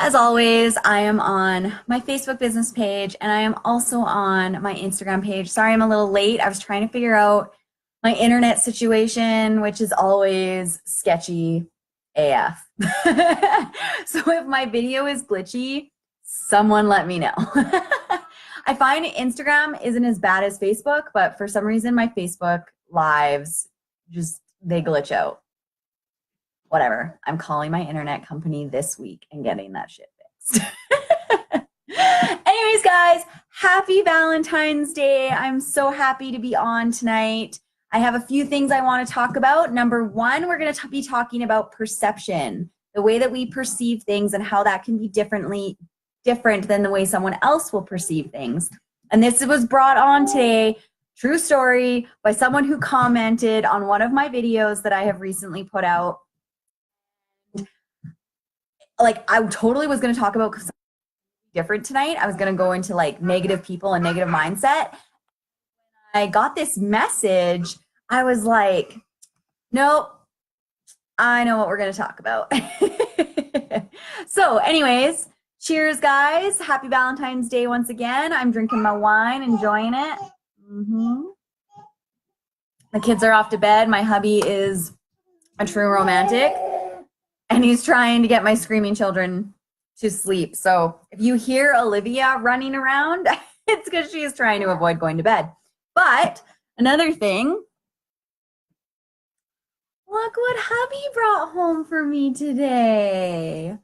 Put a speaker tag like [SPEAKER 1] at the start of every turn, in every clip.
[SPEAKER 1] As always, I am on my Facebook business page and I am also on my Instagram page. Sorry, I'm a little late. I was trying to figure out my internet situation, which is always sketchy AF. So if my video is glitchy, someone let me know. I find Instagram isn't as bad as Facebook, but for some reason my Facebook lives they glitch out. Whatever. I'm calling my internet company this week and getting that shit fixed. Anyways, guys, happy Valentine's Day. I'm so happy to be on tonight. I have a few things I want to talk about. Number one, we're going to be talking about perception, the way that we perceive things and how that can be different than the way someone else will perceive things. And this was brought on today, true story, by someone who commented on one of my videos that I have recently put out. Like, I totally was going to talk about something different tonight. I was going to go into like negative people and negative mindset. I got this message. I was like, nope, I know what we're going to talk about. So anyways, cheers, guys. Happy Valentine's Day once again. I'm drinking my wine, enjoying it. The kids are off to bed. My hubby is a true romantic. And he's trying to get my screaming children to sleep. So if you hear Olivia running around, it's because she is trying to avoid going to bed. But another thing, look what hubby brought home for me today.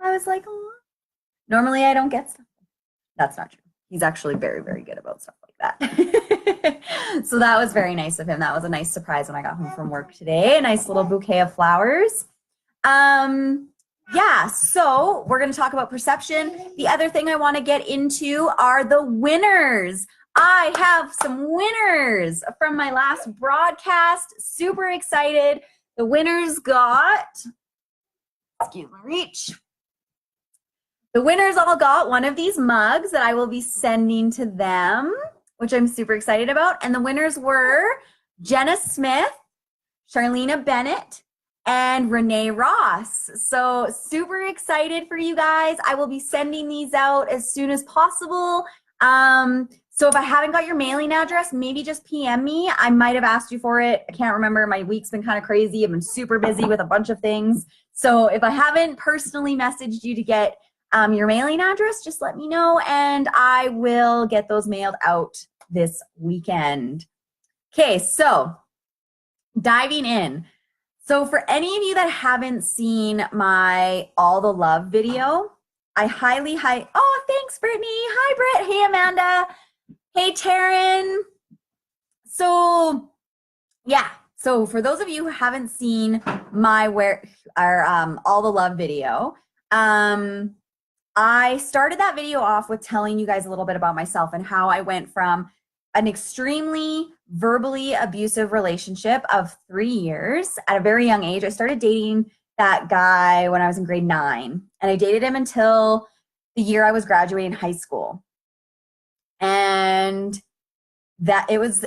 [SPEAKER 1] I was like, oh. Normally I don't get stuff. That's not true. He's actually very, very good about stuff like that. So that was very nice of him. That was a nice surprise when I got home from work today. A nice little bouquet of flowers. Yeah, so we're going to talk about perception. The other thing I want to get into are the winners. I have some winners from my last broadcast. Super excited. The winners got, excuse my reach. The winners all got one of these mugs that I will be sending to them, which I'm super excited about. And the winners were Jenna Smith, Charlena Bennett, and Renee Ross. So super excited for you guys. I will be sending these out as soon as possible. So if I haven't got your mailing address, maybe just PM me. I might have asked you for it. I can't remember. My week's been kind of crazy. I've been super busy with a bunch of things. So if I haven't personally messaged you to get your mailing address, just let me know and I will get those mailed out this weekend. Okay, so diving in. So for any of you that haven't seen my All the Love video, I highly, oh, thanks, Brittany. Hi, Britt. Hey, Amanda. Hey, Taryn. So, yeah. So for those of you who haven't seen my All the Love video, I started that video off with telling you guys a little bit about myself and how I went from an extremely verbally abusive relationship of 3 years at a very young age. I started dating that guy when I was in grade 9, and I dated him until the year I was graduating high school. And that it was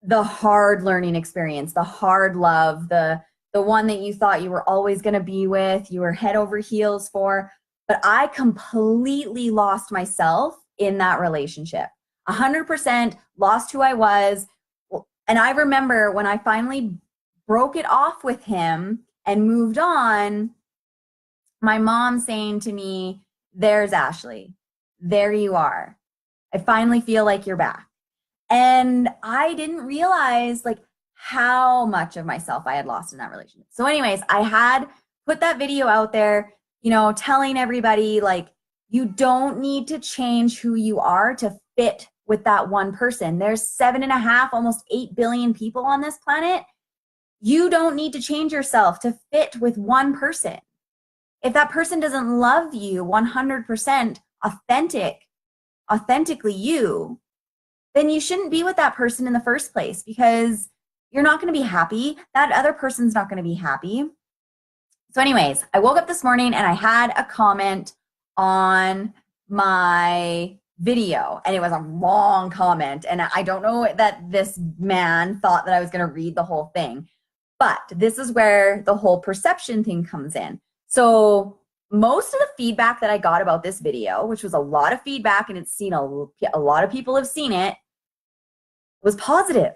[SPEAKER 1] the hard learning experience, the hard love, the one that you thought you were always going to be with, you were head over heels for. But I completely lost myself in that relationship. 100% lost who I was. And I remember when I finally broke it off with him and moved on, my mom saying to me, there's Ashley, there you are. I finally feel like you're back. And I didn't realize like how much of myself I had lost in that relationship. So anyways, I had put that video out there, you know, telling everybody like, you don't need to change who you are to fit with that one person. There's 7.5, almost 8 billion people on this planet. You don't need to change yourself to fit with one person. If that person doesn't love you 100% authentically you, then you shouldn't be with that person in the first place because you're not going to be happy. That other person's not going to be happy. So anyways, I woke up this morning and I had a comment on my video, and it was a long comment, and I don't know that this man thought that I was going to read the whole thing, but this is where the whole perception thing comes in. So most of the feedback that I got about this video, which was a lot of feedback and it's seen a lot of people have seen it, was positive.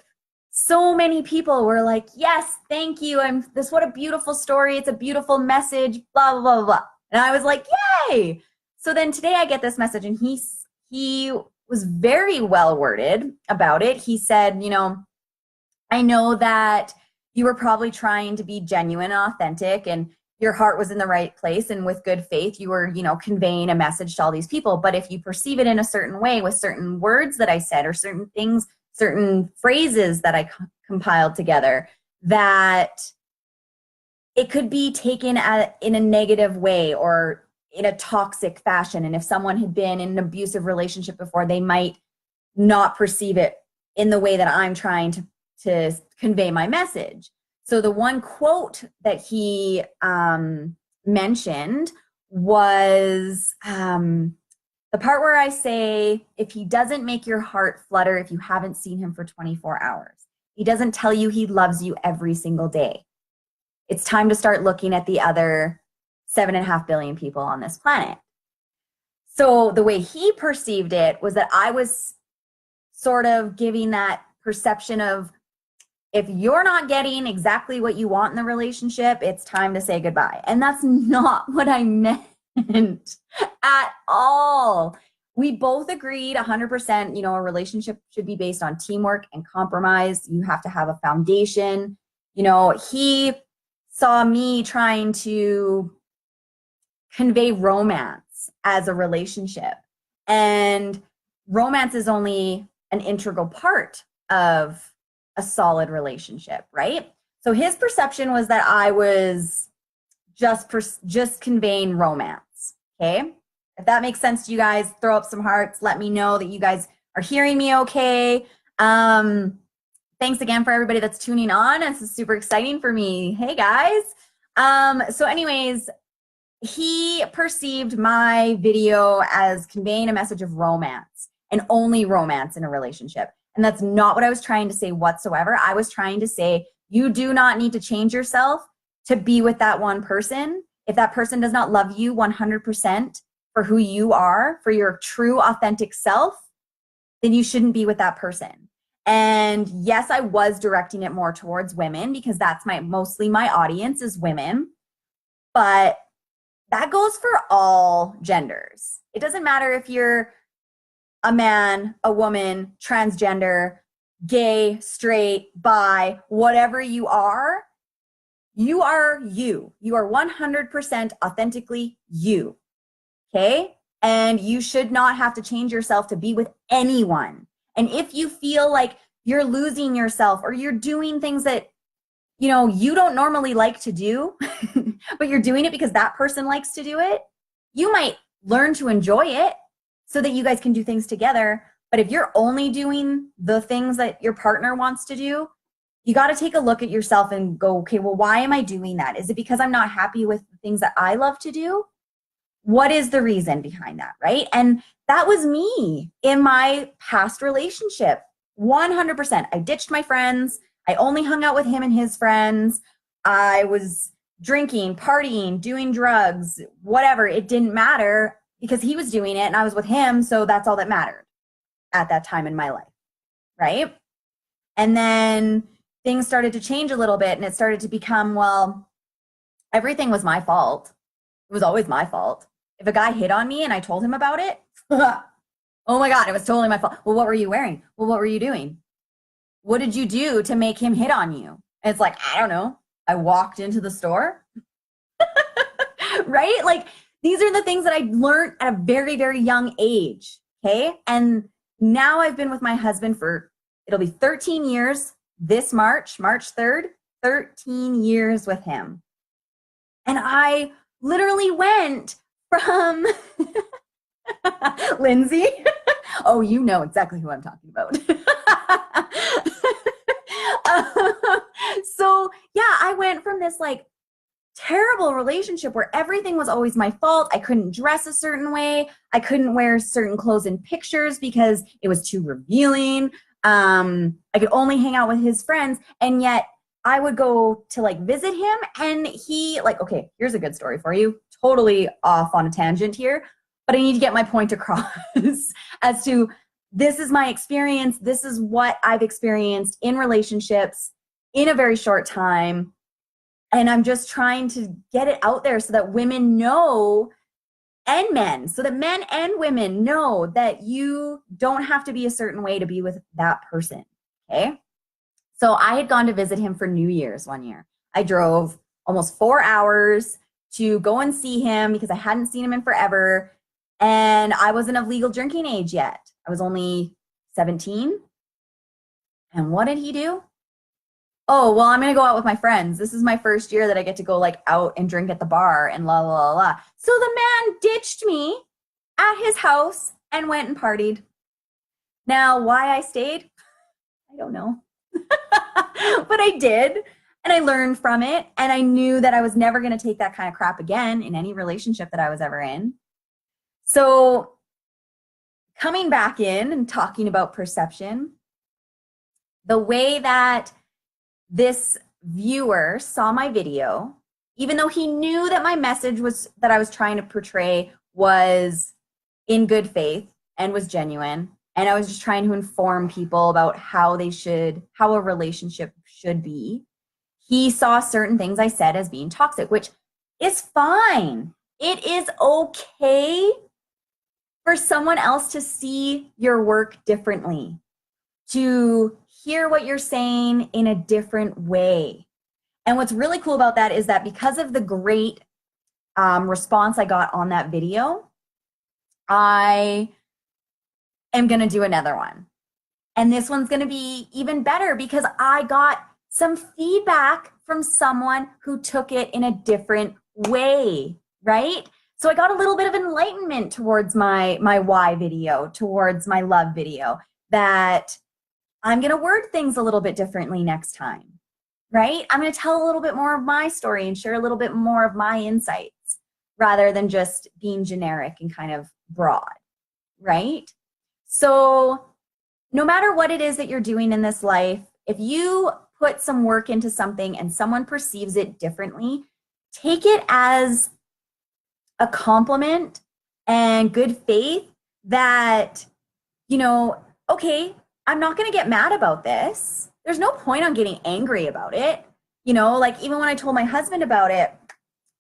[SPEAKER 1] So many people were like, yes, thank you. What a beautiful story. It's a beautiful message, blah, blah, blah, blah. And I was like, yay. So then today I get this message and he was very well worded about it. He said, you know, I know that you were probably trying to be genuine and authentic and your heart was in the right place, and with good faith you were, you know, conveying a message to all these people. But if you perceive it in a certain way with certain words that I said or certain things, certain phrases that I compiled together, that it could be taken in a negative way or in a toxic fashion. And if someone had been in an abusive relationship before, they might not perceive it in the way that I'm trying to convey my message. So the one quote that he mentioned was the part where I say, if he doesn't make your heart flutter, if you haven't seen him for 24 hours, he doesn't tell you he loves you every single day, it's time to start looking at the other 7.5 billion people on this planet. So the way he perceived it was that I was sort of giving that perception of, if you're not getting exactly what you want in the relationship, it's time to say goodbye. And that's not what I meant at all. We both agreed 100%, you know, a relationship should be based on teamwork and compromise. You have to have a foundation. You know, he saw me trying to convey romance as a relationship. And romance is only an integral part of a solid relationship, right? So his perception was that I was just conveying romance, okay? If that makes sense to you guys, throw up some hearts. Let me know that you guys are hearing me okay. Thanks again for everybody that's tuning on. This is super exciting for me. Hey, guys. So anyways, he perceived my video as conveying a message of romance and only romance in a relationship. And that's not what I was trying to say whatsoever. I was trying to say, you do not need to change yourself to be with that one person. If that person does not love you 100% for who you are, for your true authentic self, then you shouldn't be with that person. And yes, I was directing it more towards women because that's mostly my audience is women. But that goes for all genders. It doesn't matter if you're a man, a woman, transgender, gay, straight, bi, whatever you are. You are you. You are 100% authentically you. Okay? And you should not have to change yourself to be with anyone. And if you feel like you're losing yourself or you're doing things that, you know, you don't normally like to do, but you're doing it because that person likes to do it, you might learn to enjoy it so that you guys can do things together. But if you're only doing the things that your partner wants to do, you got to take a look at yourself and go, okay, well, why am I doing that? Is it because I'm not happy with the things that I love to do? What is the reason behind that, right? And that was me in my past relationship, 100%. I ditched my friends. I only hung out with him and his friends. I was drinking, partying, doing drugs, whatever. It didn't matter because he was doing it and I was with him. So that's all that mattered at that time in my life, right? And then things started to change a little bit and it started to become, well, everything was my fault. It was always my fault. If a guy hit on me and I told him about it, oh my God, it was totally my fault. Well, what were you wearing? Well, what were you doing? What did you do to make him hit on you? And it's like, I don't know. I walked into the store, right? Like, these are the things that I learned at a very, very young age, okay? And now I've been with my husband for, it'll be 13 years this March 3rd, 13 years with him. And I literally went from Lindsay. Oh, you know exactly who I'm talking about. So yeah, I went from this like terrible relationship where everything was always my fault. I couldn't dress a certain way. I couldn't wear certain clothes in pictures because it was too revealing. I could only hang out with his friends. And yet I would go to like visit him and he like, okay, here's a good story for you. totally off on a tangent here, but I need to get my point across as to this is my experience. This is what I've experienced in relationships in a very short time. And I'm just trying to get it out there so that women know, and men, so that men and women know that you don't have to be a certain way to be with that person. Okay. So I had gone to visit him for New Year's one year. I drove almost 4 hours to go and see him because I hadn't seen him in forever. And I wasn't of legal drinking age yet. I was only 17. And what did he do? Oh, well, I'm going to go out with my friends. This is my first year that I get to go like out and drink at the bar and la, la, la, la. So the man ditched me at his house and went and partied. Now, why I stayed? I don't know. But I did. And I learned from it. And I knew that I was never going to take that kind of crap again in any relationship that I was ever in. So coming back in and talking about perception, the way that this viewer saw my video, even though he knew that my message was that I was trying to portray was in good faith and was genuine, and I was just trying to inform people about how a relationship should be, he saw certain things I said as being toxic, which is fine. It is okay for someone else to see your work differently, to hear what you're saying in a different way. And what's really cool about that is that because of the great response I got on that video, I am going to do another one. And this one's going to be even better because I got some feedback from someone who took it in a different way, right? So I got a little bit of enlightenment towards my why video, towards my love video, that I'm going to word things a little bit differently next time, right? I'm going to tell a little bit more of my story and share a little bit more of my insights rather than just being generic and kind of broad, right? So no matter what it is that you're doing in this life, if you put some work into something and someone perceives it differently, take it as a compliment and good faith that, okay, I'm not going to get mad about this. There's no point on getting angry about it. Like even when I told my husband about it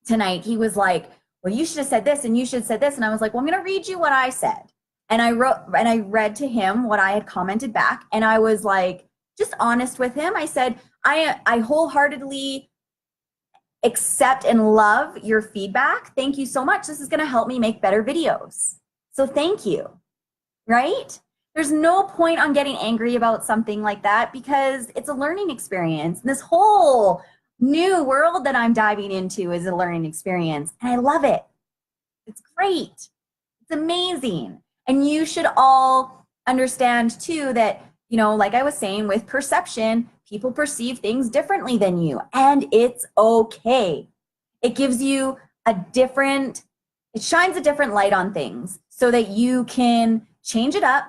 [SPEAKER 1] tonight, he was like, well, you should have said this and you should have said this. And I was like, well, I'm going to read you what I said. And I read to him what I had commented back. And I was like, just honest with him. I said, I wholeheartedly accept and love your feedback. Thank you so much. This is going to help me make better videos. So thank you. Right? There's no point on getting angry about something like that because it's a learning experience. And this whole new world that I'm diving into is a learning experience. And I love it. It's great. It's amazing. And you should all understand too that, like I was saying with perception, people perceive things differently than you. And it's okay. It gives you it shines a different light on things so that you can change it up,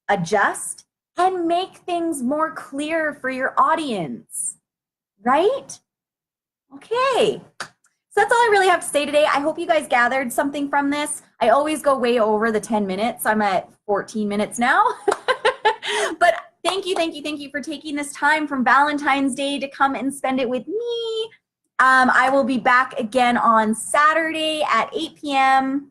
[SPEAKER 1] adjust, and make things more clear for your audience, right? Okay, so that's all I really have to say today. I hope you guys gathered something from this. I always go way over the 10 minutes. I'm at 14 minutes now. But thank you for taking this time from Valentine's Day to come and spend it with me. I will be back again on Saturday at 8 p.m.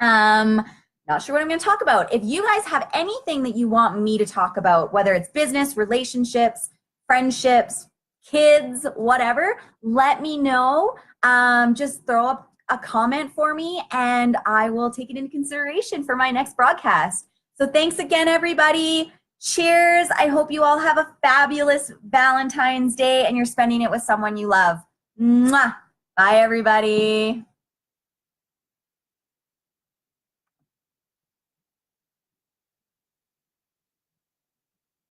[SPEAKER 1] Not sure what I'm going to talk about. If you guys have anything that you want me to talk about, whether it's business, relationships, friendships, kids, whatever, let me know. Just throw up a comment for me and I will take it into consideration for my next broadcast. So thanks again, everybody. Cheers. I hope you all have a fabulous Valentine's Day and you're spending it with someone you love. Mwah. Bye, everybody.